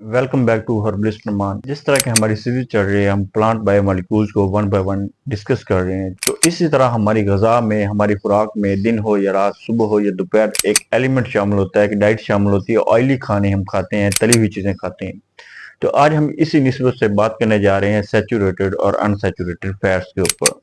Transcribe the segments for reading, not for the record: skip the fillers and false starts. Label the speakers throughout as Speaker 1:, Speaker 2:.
Speaker 1: Welcome back to herbalist Numan. जिस तरह की हमारी सीरीज चल रही है, हम प्लांट बायोमोलिक्यूल्स को वन बाय वन डिस्कस कर रहे हैं। तो इसी तरह हमारी गजा में, हमारी खुराक में, दिन हो या रात, सुबह हो या दोपहर, एक एलिमेंट शामिल होता है, एक डाइट शामिल होती है। ऑयली खाने हम खाते हैं, तली हुई चीजें खाते हैं। तो आज हम इसी निस्बत से बात करने जा रहे हैं सैचुरेटेड और अनसैचुरेटेड फैट्स के ऊपर।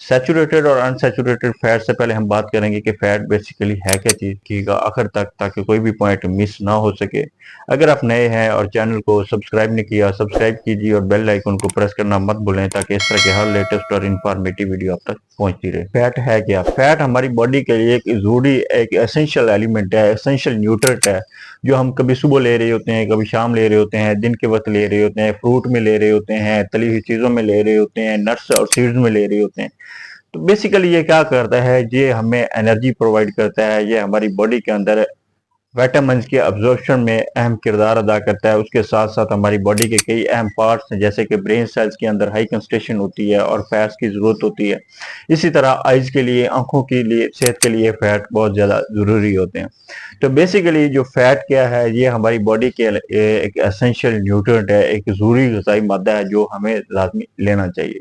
Speaker 1: सैचुरेटेड और अनसैचुरेटेड फैट से पहले हम बात करेंगे कि फैट बेसिकली है क्या चीज की आखिर तक, ताकि कोई भी पॉइंट मिस ना हो सके। अगर आप नए हैं और चैनल को सब्सक्राइब नहीं किया, सब्सक्राइब कीजिए और बेल आइकन को प्रेस करना मत भूलें, ताकि इस तरह के हर लेटेस्ट और इंफॉर्मेटिव वीडियो आप तक पहुंचती रहे। फैट है क्या? फैट हमारी बॉडी के लिए एक जरूरी, एक एसेंशियल एलिमेंट है, एसेंशियल न्यूट्रेंट है, जो हम कभी सुबह ले रहे होते हैं, कभी शाम ले रहे होते हैं, दिन के वक्त ले रहे होते हैं, फ्रूट में ले रहे होते हैं, तली हुई चीजों में ले रहे होते हैं, नट्स और सीड्स में ले रहे होते हैं। तो बेसिकली ये क्या करता है, ये हमें एनर्जी प्रोवाइड करता है, ये हमारी बॉडी के अंदर विटामिन के अब्जॉर्प्शन में अहम किरदार अदा करता है। उसके साथ साथ हमारी बॉडी के कई अहम पार्ट्स हैं, जैसे कि ब्रेन सेल्स के अंदर हाई कंसंट्रेशन होती है और फैट्स की जरूरत होती है। इसी तरह आइज के लिए, आंखों के लिए, सेहत के लिए फैट बहुत ज्यादा जरूरी होते हैं। तो बेसिकली जो फैट क्या है, ये हमारी बॉडी के एक एसेंशियल न्यूट्रिएंट है, एक जरूरी ग़िज़ाई मादा है, जो हमें लाजमी लेना चाहिए।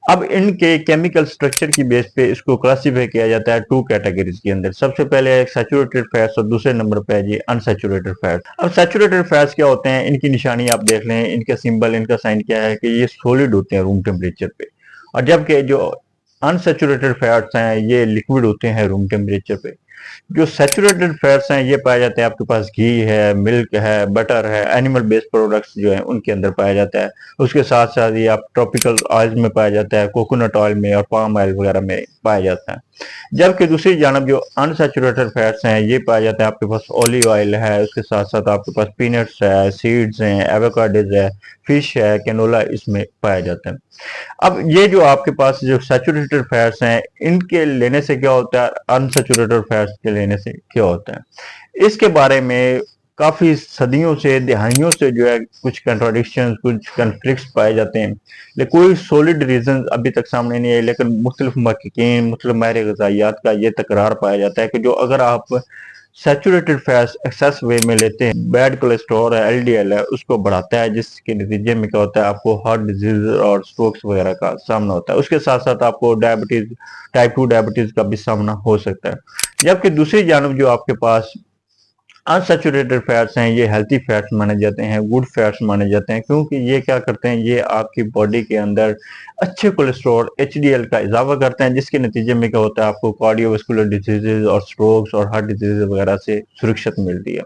Speaker 1: अब इनके केमिकल स्ट्रक्चर की बेस पे इसको क्लासिफाई किया जाता है टू कैटेगरीज के अंदर। सबसे पहले है सैचुरेटेड फैट्स और दूसरे नंबर पे है जी अनसैचुरेटेड फैट्स। अब सैचुरेटेड फैट्स क्या होते हैं, इनकी निशानी आप देख लें, इनका सिंबल, इनका साइन क्या है कि ये सॉलिड होते हैं रूम टेम्परेचर पे, और जबकि जो अनसैचुरेटेड फैट्स हैं ये लिक्विड होते हैं रूम टेम्परेचर पे। जो सैचुरेटेड फैट्स हैं ये पाए जाते हैं आपके पास घी है, मिल्क है, बटर है, एनिमल बेस्ड प्रोडक्ट्स जो है उनके अंदर पाया जाता है। उसके साथ साथ ये आप ट्रॉपिकल ऑयल में पाया जाता है, कोकोनट ऑयल में और पाम ऑयल वगैरह में पाया जाता है। जबकि दूसरी जानब जो अनसैचुरेटेड फैट्स हैं ये पाया जाता है आपके पास ऑलिव ऑयल है, उसके साथ साथ आपके पास पीनट्स है, सीड्स हैं, एवोकाडोज है, फिश है, कैनोला इसमें पाया जाता है। अब ये जो आपके पास जो सैचुरेटेड फैट्स हैं, इनके लेने से क्या होता है, अनसैचुरेटेड फैट्स के लेने से क्या होता है, इसके बारे में काफी सदियों से, दिहाइयों से जो है कुछ कंट्राडिक्शन, कुछ कन्फ्लिक्ट्स पाए जाते हैं, लेकिन कोई सॉलिड रीजन अभी तक सामने नहीं है। लेकिन मुख्तलिफ महक़क़ीन, मुख्तलिफ माहिर ग़िज़ाइयात का ये तकरार पाया जाता है कि जो अगर आप सैचुरेटेड फैट्स एक्सेस वे में लेते हैं, बैड कोलेस्ट्रॉल है, एलडीएल है, उसको बढ़ाता है, जिसके नतीजे में क्या होता है, आपको हार्ट डिजीज और स्ट्रोक्स वगैरह का सामना होता है। उसके साथ साथ आपको डायबिटीज, टाइप 2 डायबिटीज का भी सामना हो सकता है। जबकि दूसरी जानब जो आपके पास अनसैचुरेटेड फैट्स हैं, ये हेल्थी फैट्स माने जाते हैं, गुड फैट्स माने जाते हैं, क्योंकि ये क्या करते हैं, ये आपकी बॉडी के अंदर अच्छे कोलेस्ट्रॉल एचडीएल का इजाफा करते हैं, जिसके नतीजे में क्या होता है, आपको कार्डियोवास्कुलर डिजीजेज और स्ट्रोक्स और हार्ट डिजीज वगैरह से सुरक्षित मिलती है।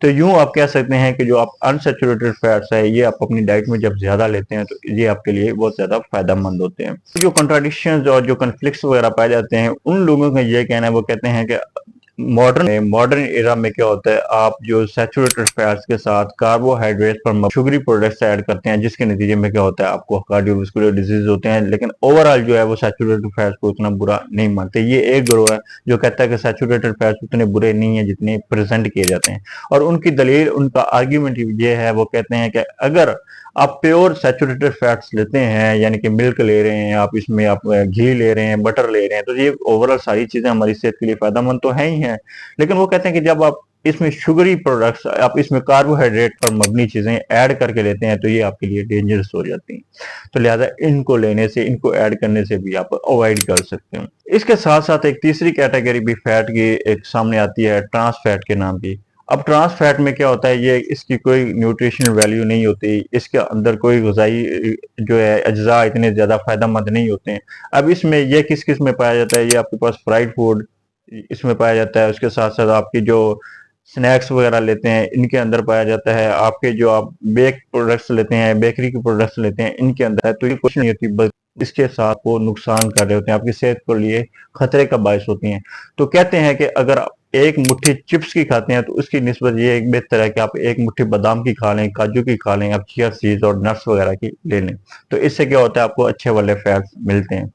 Speaker 1: तो यूं आप कह सकते हैं कि जो आप अनसैचुरेटेड फैट्स है, ये आप अपनी डाइट में जब ज्यादा लेते हैं तो ये आपके लिए बहुत ज्यादा फायदेमंद होते हैं। जो कॉन्ट्राडिक्शन और जो कन्फ्लिक्ट्स वगैरह पाए जाते हैं, उन लोगों का ये कहना है, वो कहते हैं कि मॉडर्न एरा में क्या होता है, आप जो सैचुरेटेड फैट्स के साथ कार्बोहाइड्रेट पर शुगरी प्रोडक्ट्स ऐड करते हैं, जिसके नतीजे में क्या होता है, आपको कार्डियोवास्कुलर डिजीज होते हैं। लेकिन ओवरऑल जो है वो सैचुरेटेड फैट्स को उतना बुरा नहीं मानते। ये एक ग्रोह है जो कहता है कि सैचुरेटेड फैट्स उतने बुरे नहीं है जितने प्रेजेंट किए जाते हैं। और उनकी दलील, उनका आर्ग्यूमेंट ये है, वो कहते हैं कि अगर आप प्योर सैचुरेटेड फैट्स लेते हैं, यानी कि मिल्क ले रहे हैं आप, इसमें आप घी ले रहे हैं, बटर ले रहे हैं, तो ये ओवरऑल सारी चीजें हमारी सेहत के लिए फायदेमंद तो है ही हैं। लेकिन वो कहते हैं कि जब आप इसमें शुगरी प्रोडक्ट्स, आप इसमें कार्बोहाइड्रेट पर मबनी चीजें ऐड करके लेते हैं, तो ये आपके लिए डेंजरस हो जाती हैं। तो लिहाजा इनको लेने से, इनको ऐड करने से भी आप अवॉइड कर सकते हैं। इसके साथ साथ एक तीसरी कैटेगरी भी फैट की एक सामने आती है, ट्रांस फैट के नाम की। अब ट्रांस फैट में क्या होता है, ये इसकी कोई न्यूट्रिशन वैल्यू नहीं होती, इसके अंदर कोई ग़िज़ाई जो है अज्जा इतने ज़्यादा फायदेमंद नहीं होते हैं। अब इसमें ये किस किस में पाया जाता है, ये आपके पास फ्राइड फूड इसमें पाया जाता है, उसके साथ साथ आपकी जो स्नैक्स वगैरह लेते हैं इनके अंदर पाया जाता है, आपके जो आप बेक प्रोडक्ट्स लेते हैं, बेकरी के प्रोडक्ट्स लेते हैं, इनके अंदर है। तो ये कुछ नहीं होती, बस इसके साथ वो नुकसान कर रहे होते हैं, आपकी सेहत के लिए खतरे का बायस होती हैं। तो कहते हैं कि अगर आप एक मुट्ठी चिप्स की खाते हैं तो उसकी निस्बत ये एक बेहतर है कि आप एक मुट्ठी बादाम की खा लें, काजू की खा लें, आप चिया सीड्स और नट्स वगैरह की ले लें। तो इससे क्या होता है, आपको अच्छे वाले फैट्स मिलते हैं।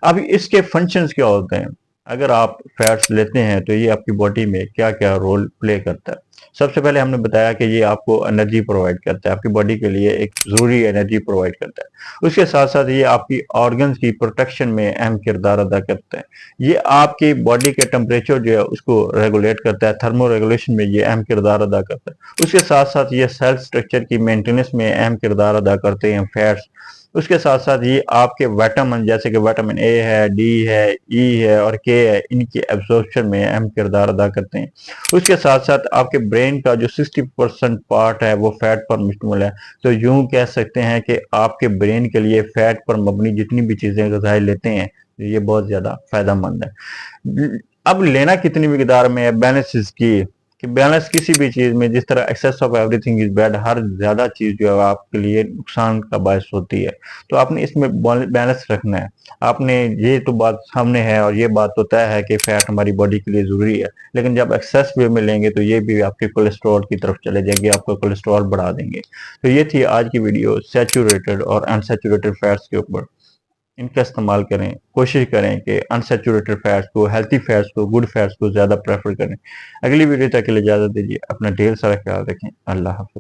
Speaker 1: अब इसके फंक्शंस क्या होते हैं, अगर आप फैट्स लेते हैं तो ये आपकी बॉडी में क्या क्या रोल प्ले करता है। सबसे पहले हमने बताया कि ये आपको एनर्जी प्रोवाइड करता है, आपकी बॉडी के लिए एक ज़रूरी एनर्जी प्रोवाइड करता है। उसके साथ-साथ ये आपकी ऑर्गन्स की प्रोटेक्शन में अहम किरदार अदा करता है। ये आपकी बॉडी के टेम्परेचर जो है उसको रेगुलेट करता है, थर्मो रेगुलेशन में ये अहम किरदार अदा करता है। उसके साथ-साथ ये सेल स्ट्रक्चर की मेंटेनेंस में अहम किरदार अदा करते हैं फैट्स। उसके साथ-साथ ये आपके विटामिन जैसे कि विटामिन ए है, डी है, ई है और के है, इनकी एब्जॉर्प्शन में अहम किरदार अदा करते हैं। उसके साथ-साथ आपके ब्रेन का जो 60% पार्ट है वो फैट पर मुश्तमिल है। तो यूँ कह सकते हैं कि आपके ब्रेन के लिए फैट पर मबनी जितनी भी चीज़ें ग़िज़ाई लेते हैं, ये बहुत ज़्यादा फ़ायदेमंद है। अब लेना कितनी मिकदार में है, बैलेंस इज़ की कि बैलेंस किसी भी चीज़ में जिस तरह excess of everything is bad, हर ज़्यादा चीज़ जो है आपके लिए नुकसान का बायस होती है। तो आपने इसमें बैलेंस रखना है। आपने ये तो बात सामने है और ये बात तो तय है कि फैट हमारी बॉडी के लिए ज़रूरी है, लेकिन जब एक्सेस वे में लेंगे तो ये भी आपके कोलेस्ट्रॉल की तरफ चले जाएंगे, आपका कोलेस्ट्रॉल बढ़ा देंगे। तो ये थी आज की वीडियो सैचुरेटेड और अनसैचुरेटेड फैट्स के ऊपर। इनका इस्तेमाल करें, कोशिश करें कि अनसैचुरेटेड फैट्स को, हेल्थी फैट्स को, गुड फैट्स को ज़्यादा प्रेफर करें। अगली वीडियो तक के लिए इजाज़त दीजिए। अपना ढेर सारा ख्याल रखें। अल्लाह हाफ़िज़।